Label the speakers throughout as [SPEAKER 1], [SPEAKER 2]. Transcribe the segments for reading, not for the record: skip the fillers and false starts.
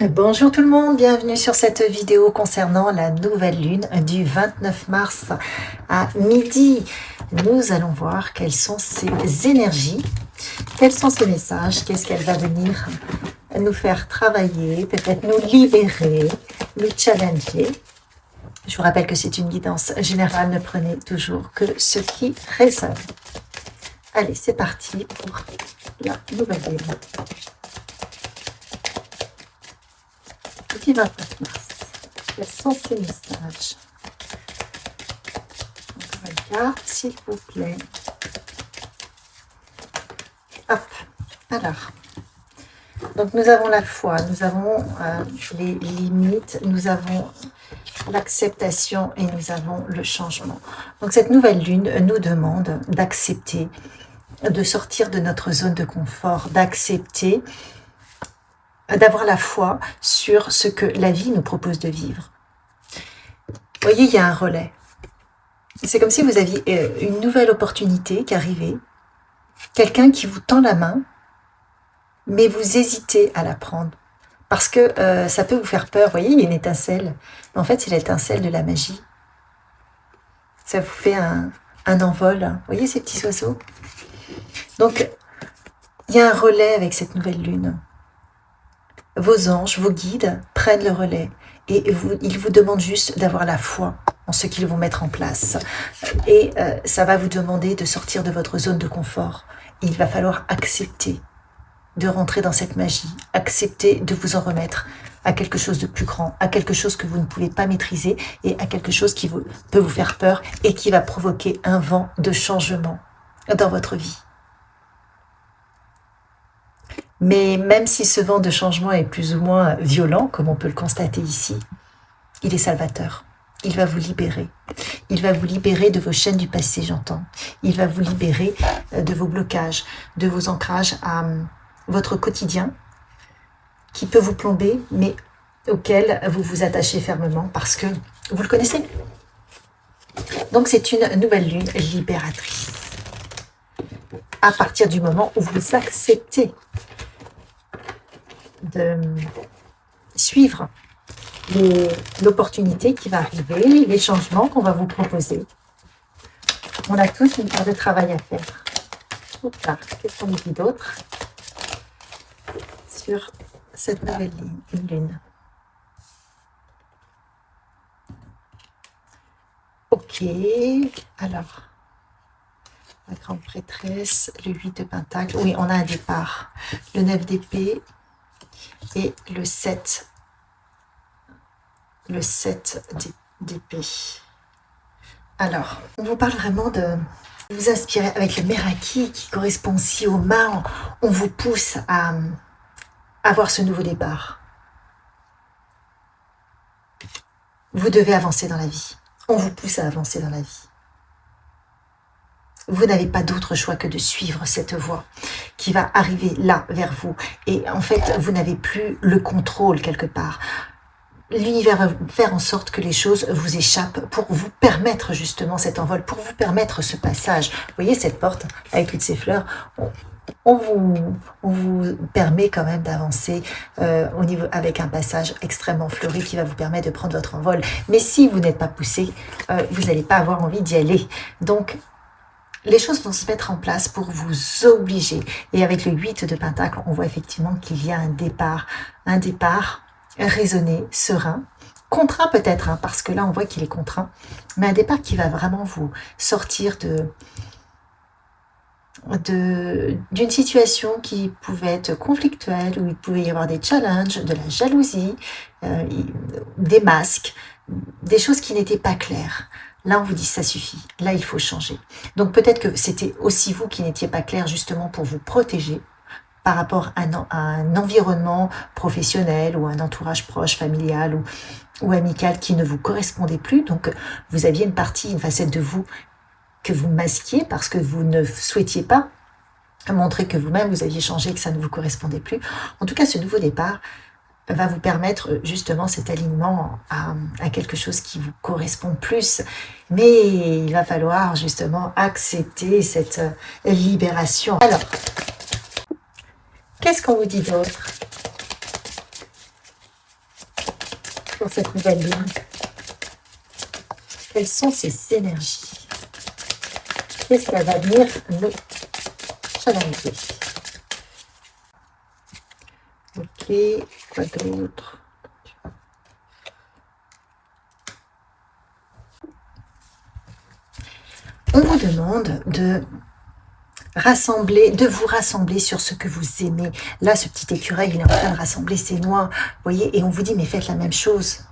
[SPEAKER 1] Bonjour tout le monde, bienvenue sur cette vidéo concernant la nouvelle lune du 29 mars à midi. Nous allons voir quelles sont ces énergies, quels sont ces messages, qu'est-ce qu'elle va venir nous faire travailler, peut-être nous libérer, nous challenger. Je vous rappelle que c'est une guidance générale, ne prenez toujours que ce qui résonne. Allez, c'est parti pour la nouvelle lune. Du 29 mars. Quels sont ces messages? Encore une carte, s'il vous plaît. Hop. Alors. Donc, nous avons la foi, nous avons les limites, nous avons l'acceptation et nous avons le changement. Donc, cette nouvelle lune nous demande d'accepter, de sortir de notre zone de confort, d'accepter d'avoir la foi sur ce que la vie nous propose de vivre. Vous voyez, il y a un relais. C'est comme si vous aviez une nouvelle opportunité qui arrivait, quelqu'un qui vous tend la main, mais vous hésitez à la prendre. Parce que ça peut vous faire peur. Vous voyez, il y a une étincelle. En fait, c'est l'étincelle de la magie. Ça vous fait un envol. Vous voyez ces petits oiseaux? Donc, il y a un relais avec cette nouvelle lune. Vos anges, vos guides prennent le relais et ils vous demandent juste d'avoir la foi en ce qu'ils vont mettre en place. Et ça va vous demander de sortir de votre zone de confort. Il va falloir accepter de rentrer dans cette magie, accepter de vous en remettre à quelque chose de plus grand, à quelque chose que vous ne pouvez pas maîtriser et à quelque chose qui peut vous faire peur et qui va provoquer un vent de changement dans votre vie. Mais même si ce vent de changement est plus ou moins violent, comme on peut le constater ici, il est salvateur. Il va vous libérer. Il va vous libérer de vos chaînes du passé, j'entends. Il va vous libérer de vos blocages, de vos ancrages à votre quotidien, qui peut vous plomber, mais auquel vous vous attachez fermement parce que vous le connaissez. Donc c'est une nouvelle lune libératrice. À partir du moment où vous acceptez de suivre l'opportunité qui va arriver, les changements qu'on va vous proposer. On a tous une part de travail à faire. Qu'est-ce qu'on nous dit d'autre sur cette nouvelle lune? Ok, alors, la grande prêtresse, le 8 de Pentacle, oui, on a un départ. Le 9 d'épée et le 7 d'épée. Alors, on vous parle vraiment de vous inspirer avec le Meraki qui correspond aussi au mât. On vous pousse à avoir ce nouveau départ. Vous devez avancer dans la vie. On vous pousse à avancer dans la vie. Vous n'avez pas d'autre choix que de suivre cette voie qui va arriver là, vers vous. Et en fait, vous n'avez plus le contrôle quelque part. L'univers va faire en sorte que les choses vous échappent pour vous permettre justement cet envol, pour vous permettre ce passage. Vous voyez cette porte avec toutes ces fleurs, on vous permet quand même d'avancer avec un passage extrêmement fleuri qui va vous permettre de prendre votre envol. Mais si vous n'êtes pas poussé, vous n'allez pas avoir envie d'y aller. Donc, les choses vont se mettre en place pour vous obliger. Et avec le 8 de Pentacle, on voit effectivement qu'il y a un départ raisonné, serein, contraint peut-être, parce que là on voit qu'il est contraint, mais un départ qui va vraiment vous sortir d'une situation qui pouvait être conflictuelle, où il pouvait y avoir des challenges, de la jalousie, des masques, des choses qui n'étaient pas claires. Là, on vous dit ça suffit. Là, il faut changer. Donc peut-être que c'était aussi vous qui n'étiez pas clair justement pour vous protéger par rapport à un environnement professionnel ou un entourage proche, familial ou amical qui ne vous correspondait plus. Donc vous aviez une facette de vous que vous masquiez parce que vous ne souhaitiez pas montrer que vous-même vous aviez changé, que ça ne vous correspondait plus. En tout cas, ce nouveau départ va vous permettre justement cet alignement à quelque chose qui vous correspond plus. Mais il va falloir justement accepter cette libération. Alors, qu'est-ce qu'on vous dit d'autre? pour cette nouvelle lune? Quelles sont ces énergies? Qu'est-ce qu'elle va venir nous challenger? Ok, quoi d'autre? On vous demande de vous rassembler sur ce que vous aimez. Là, ce petit écureuil, il est en train de rassembler ses noix, vous voyez, et on vous dit, mais faites la même chose.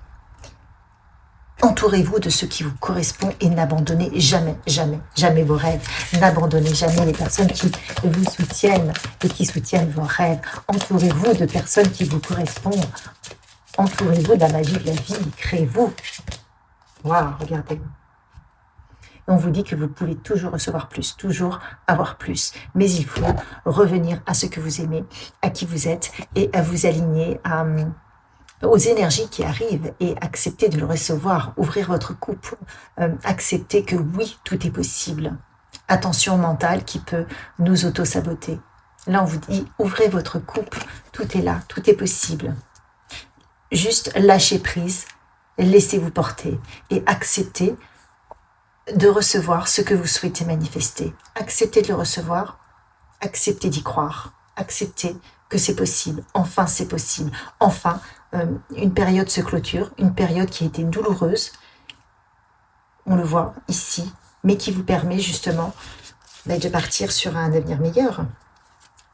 [SPEAKER 1] Entourez-vous de ce qui vous correspond et n'abandonnez jamais, jamais, jamais vos rêves. N'abandonnez jamais les personnes qui vous soutiennent et qui soutiennent vos rêves. Entourez-vous de personnes qui vous correspondent. Entourez-vous de la magie de la vie. Créez-vous. Waouh, regardez. On vous dit que vous pouvez toujours recevoir plus, toujours avoir plus. Mais il faut revenir à ce que vous aimez, à qui vous êtes et à vous aligner aux énergies qui arrivent et accepter de le recevoir, ouvrir votre coupe, accepter que oui, tout est possible. Attention mentale qui peut nous auto-saboter. Là, on vous dit, ouvrez votre coupe, tout est là, tout est possible. Juste lâchez prise, laissez-vous porter et acceptez de recevoir ce que vous souhaitez manifester. Acceptez de le recevoir, acceptez d'y croire, acceptez que c'est possible. Enfin, c'est possible. Enfin, une période se clôture, une période qui a été douloureuse, on le voit ici, mais qui vous permet justement de partir sur un avenir meilleur.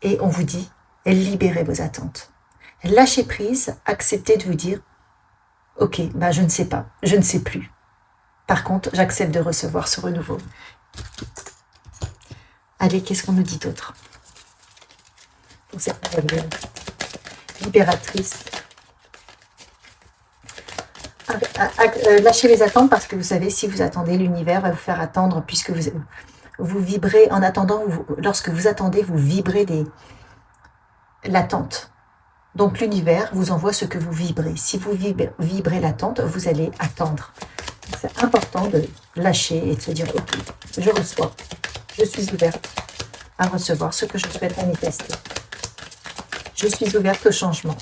[SPEAKER 1] Et on vous dit, libérez vos attentes. Lâchez prise, acceptez de vous dire, ok, je ne sais pas, je ne sais plus. Par contre, j'accepte de recevoir ce renouveau. Allez, qu'est-ce qu'on nous dit d'autre pour cette nouvelle lune libératrice? Lâchez les attentes parce que vous savez, si vous attendez, l'univers va vous faire attendre puisque vous vibrez en attendant. Lorsque vous attendez, vous vibrez l'attente. Donc l'univers vous envoie ce que vous vibrez. Si vous vibrez l'attente, vous allez attendre. C'est important de lâcher et de se dire, ok, je reçois, je suis ouverte à recevoir ce que je souhaite manifester. Je suis ouverte au changement.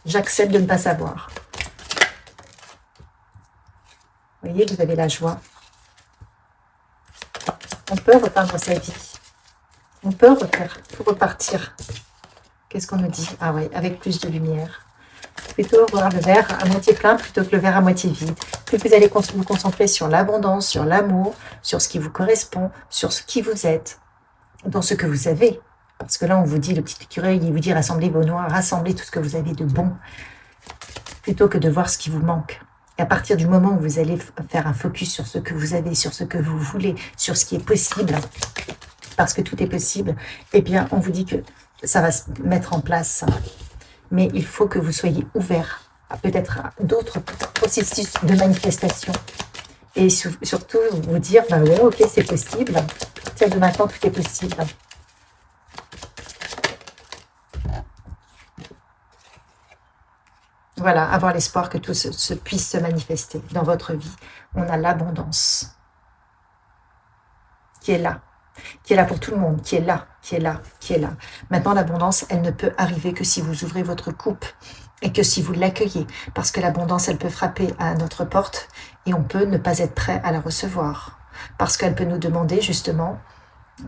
[SPEAKER 1] J'accepte de ne pas savoir. Vous voyez, vous avez la joie. On peut repeindre sa vie. On peut repartir. Qu'est-ce qu'on nous dit? Ah oui, avec plus de lumière. Plutôt voir le verre à moitié plein plutôt que le verre à moitié vide. Plus vous allez vous concentrer sur l'abondance, sur l'amour, sur ce qui vous correspond, sur ce qui vous êtes, dans ce que vous avez. Parce que là, on vous dit, le petit écureuil, il vous dit rassemblez vos noix, rassemblez tout ce que vous avez de bon, plutôt que de voir ce qui vous manque. Et à partir du moment où vous allez faire un focus sur ce que vous avez, sur ce que vous voulez, sur ce qui est possible, parce que tout est possible, eh bien, on vous dit que ça va se mettre en place. Mais il faut que vous soyez ouverts à peut-être d'autres processus de manifestation. Et surtout, vous dire, ouais, ok, c'est possible. À partir de maintenant, tout est possible. Voilà, avoir l'espoir que tout puisse se manifester dans votre vie. On a l'abondance qui est là pour tout le monde, qui est là, qui est là, qui est là. Maintenant, l'abondance, elle ne peut arriver que si vous ouvrez votre coupe et que si vous l'accueillez, parce que l'abondance, elle peut frapper à notre porte et on peut ne pas être prêt à la recevoir, parce qu'elle peut nous demander justement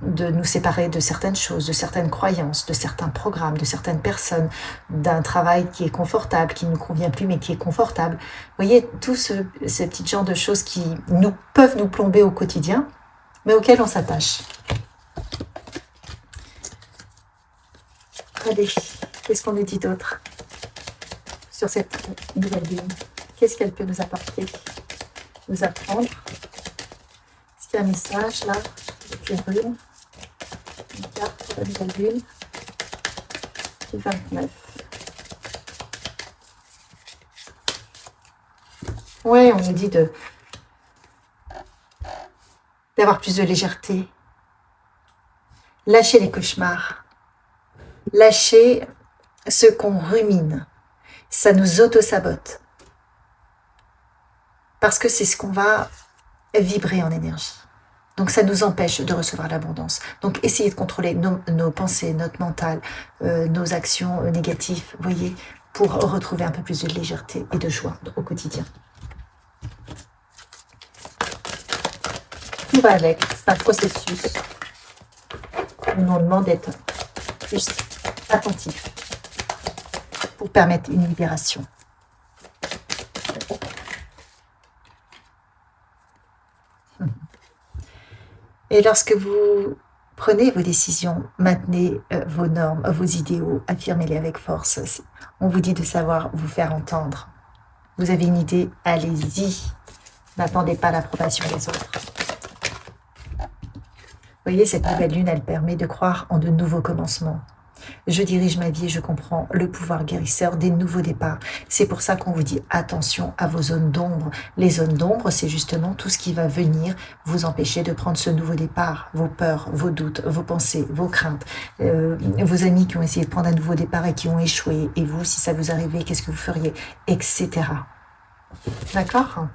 [SPEAKER 1] de nous séparer de certaines choses, de certaines croyances, de certains programmes, de certaines personnes, d'un travail qui est confortable, qui ne nous convient plus, mais qui est confortable. Vous voyez, tout ce petit genre de choses qui peuvent nous plomber au quotidien, mais auxquelles on s'attache. Allez, qu'est-ce qu'on nous dit d'autre sur cette nouvelle lune? Qu'est-ce qu'elle peut nous apporter, nous apprendre? Est-ce qu'il y a un message là avec les runes? Une carte pour la nouvelle lune du 29. Oui, on nous dit d'avoir plus de légèreté. Lâcher les cauchemars. Lâcher ce qu'on rumine. Ça nous auto-sabote. Parce que c'est ce qu'on va vibrer en énergie. Donc ça nous empêche de recevoir l'abondance. Donc essayez de contrôler nos pensées, notre mental, nos actions négatives. Vous voyez, pour retrouver un peu plus de légèreté et de joie au quotidien. Tout va avec, c'est un processus. On nous demande d'être plus attentif pour permettre une libération. Et lorsque vous prenez vos décisions, maintenez vos normes, vos idéaux, affirmez-les avec force. On vous dit de savoir vous faire entendre. Vous avez une idée, allez-y. N'attendez pas l'approbation des autres. Vous voyez, cette nouvelle lune, elle permet de croire en de nouveaux commencements. Je dirige ma vie et je comprends le pouvoir guérisseur des nouveaux départs. C'est pour ça qu'on vous dit attention à vos zones d'ombre. Les zones d'ombre, c'est justement tout ce qui va venir vous empêcher de prendre ce nouveau départ. Vos peurs, vos doutes, vos pensées, vos craintes. Vos amis qui ont essayé de prendre un nouveau départ et qui ont échoué. Et vous, si ça vous arrivait, qu'est-ce que vous feriez, etc. D'accord ?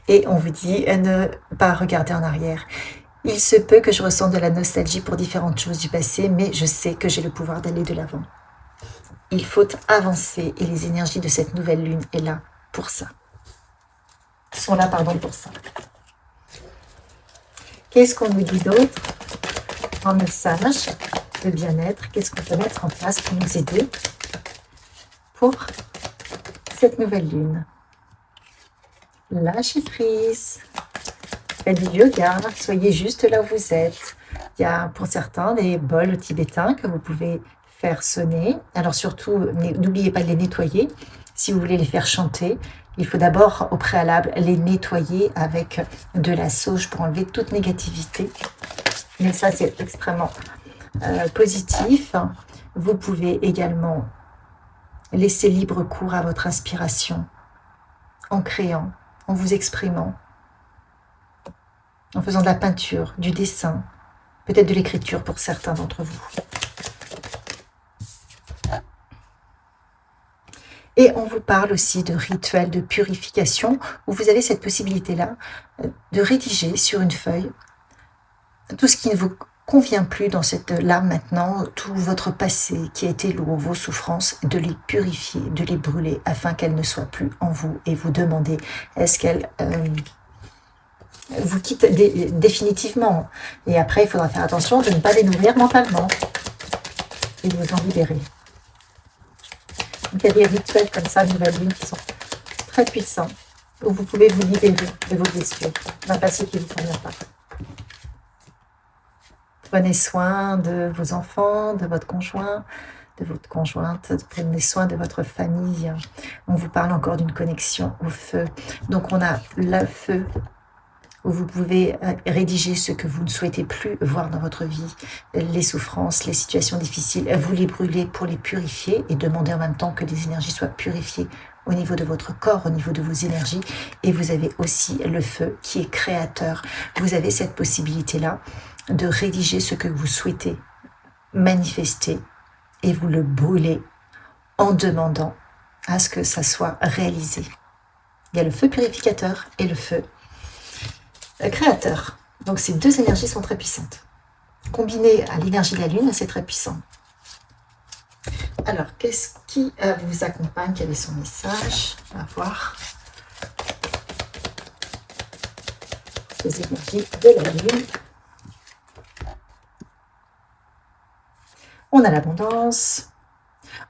[SPEAKER 1] Et on vous dit ne pas regarder en arrière. Il se peut que je ressente de la nostalgie pour différentes choses du passé, mais je sais que j'ai le pouvoir d'aller de l'avant. Il faut avancer et les énergies de cette nouvelle lune est là pour ça. Sont là, pour ça. Qu'est-ce qu'on nous dit d'autre en message de bien-être? Qu'est-ce qu'on peut mettre en place pour nous aider pour cette nouvelle lune? Lâchez prise. Faites du yoga, soyez juste là où vous êtes. Il y a pour certains des bols tibétains que vous pouvez faire sonner. Alors surtout, n'oubliez pas de les nettoyer. Si vous voulez les faire chanter, il faut d'abord au préalable les nettoyer avec de la sauge pour enlever toute négativité. Mais ça, c'est extrêmement positif. Vous pouvez également laisser libre cours à votre inspiration en créant, en vous exprimant, en faisant de la peinture, du dessin, peut-être de l'écriture pour certains d'entre vous. Et on vous parle aussi de rituels de purification où vous avez cette possibilité-là de rédiger sur une feuille tout ce qui ne vous convient plus dans cette lame maintenant, tout votre passé qui a été lourd, vos souffrances, de les purifier, de les brûler afin qu'elles ne soient plus en vous et vous demander est-ce qu'elles vous quitte définitivement. Et après, il faudra faire attention de ne pas les nourrir mentalement et de vous en libérer. Donc, il y a des rituels comme ça, nouvelle lune, qui sont très puissants, où vous pouvez vous libérer de vos blessures, d'un passé qui ne vous convient pas. Prenez soin de vos enfants, de votre conjoint, de votre conjointe, prenez soin de votre famille. On vous parle encore d'une connexion au feu. Donc, on a le feu, où vous pouvez rédiger ce que vous ne souhaitez plus voir dans votre vie, les souffrances, les situations difficiles, vous les brûlez pour les purifier et demander en même temps que les énergies soient purifiées au niveau de votre corps, au niveau de vos énergies. Et vous avez aussi le feu qui est créateur. Vous avez cette possibilité-là de rédiger ce que vous souhaitez manifester et vous le brûlez en demandant à ce que ça soit réalisé. Il y a le feu purificateur et le feu créateur. Donc ces deux énergies sont très puissantes. Combinées à l'énergie de la lune, c'est très puissant. Alors, qu'est-ce qui vous accompagne? Quel est son message? On va voir. Les énergies de la lune. On a l'abondance.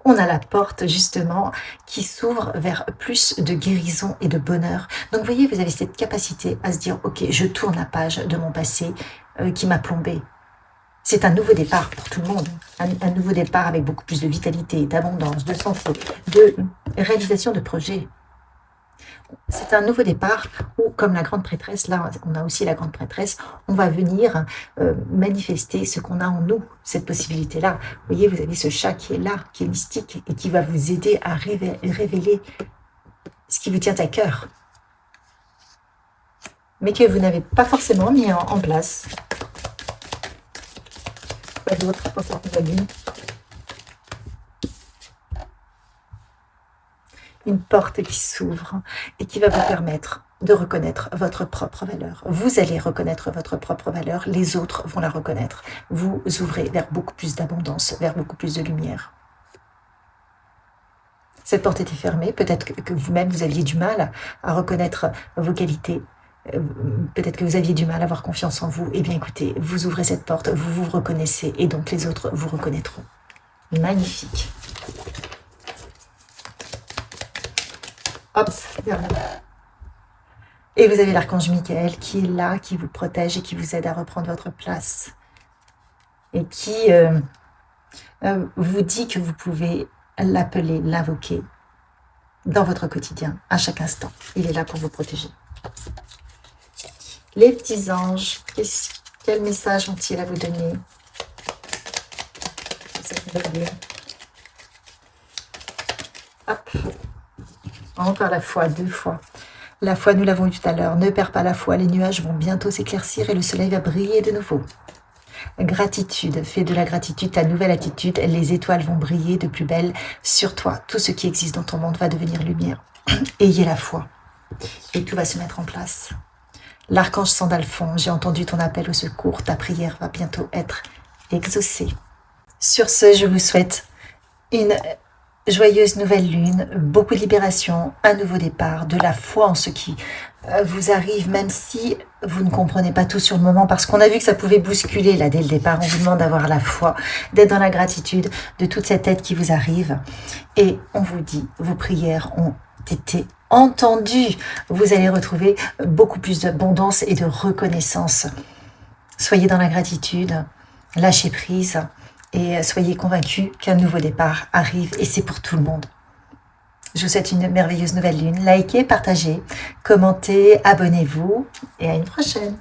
[SPEAKER 1] On a la porte justement qui s'ouvre vers plus de guérison et de bonheur. Donc vous voyez, vous avez cette capacité à se dire « Ok, je tourne la page de mon passé qui m'a plombé ». C'est un nouveau départ pour tout le monde. Un nouveau départ avec beaucoup plus de vitalité, d'abondance, de santé, de réalisation de projets. C'est un nouveau départ où, comme la grande prêtresse, là on a aussi la grande prêtresse, on va venir manifester ce qu'on a en nous, cette possibilité-là. Vous voyez, vous avez ce chat qui est là, qui est mystique et qui va vous aider à révéler ce qui vous tient à cœur, mais que vous n'avez pas forcément mis en place. Pas d'autre pour cette nouvelle lune. Une porte qui s'ouvre et qui va vous permettre de reconnaître votre propre valeur. Vous allez reconnaître votre propre valeur, les autres vont la reconnaître. Vous ouvrez vers beaucoup plus d'abondance, vers beaucoup plus de lumière. Cette porte était fermée. Peut-être que vous-même, vous aviez du mal à reconnaître vos qualités. Peut-être que vous aviez du mal à avoir confiance en vous. Eh bien, écoutez, vous ouvrez cette porte, vous vous reconnaissez et donc les autres vous reconnaîtront. Magnifique. Hop, vers là. Et vous avez l'archange Michael qui est là, qui vous protège et qui vous aide à reprendre votre place. Et qui vous dit que vous pouvez l'appeler, l'invoquer dans votre quotidien, à chaque instant. Il est là pour vous protéger. Les petits anges, quel message ont-ils à vous donner pour cette nouvelle lune? Hop. Encore la foi, 2 fois. La foi, nous l'avons eu tout à l'heure. Ne perds pas la foi, les nuages vont bientôt s'éclaircir et le soleil va briller de nouveau. Gratitude, fais de la gratitude ta nouvelle attitude. Les étoiles vont briller de plus belle sur toi. Tout ce qui existe dans ton monde va devenir lumière. Ayez la foi et tout va se mettre en place. L'archange Sandalphon, j'ai entendu ton appel au secours. Ta prière va bientôt être exaucée. Sur ce, je vous souhaite une joyeuse nouvelle lune, beaucoup de libération, un nouveau départ, de la foi en ce qui vous arrive, même si vous ne comprenez pas tout sur le moment, parce qu'on a vu que ça pouvait bousculer là dès le départ. On vous demande d'avoir la foi, d'être dans la gratitude de toute cette aide qui vous arrive. Et on vous dit, vos prières ont été entendues. Vous allez retrouver beaucoup plus d'abondance et de reconnaissance. Soyez dans la gratitude, lâchez prise. Et soyez convaincus qu'un nouveau départ arrive et c'est pour tout le monde. Je vous souhaite une merveilleuse nouvelle lune. Likez, partagez, commentez, abonnez-vous et à une prochaine.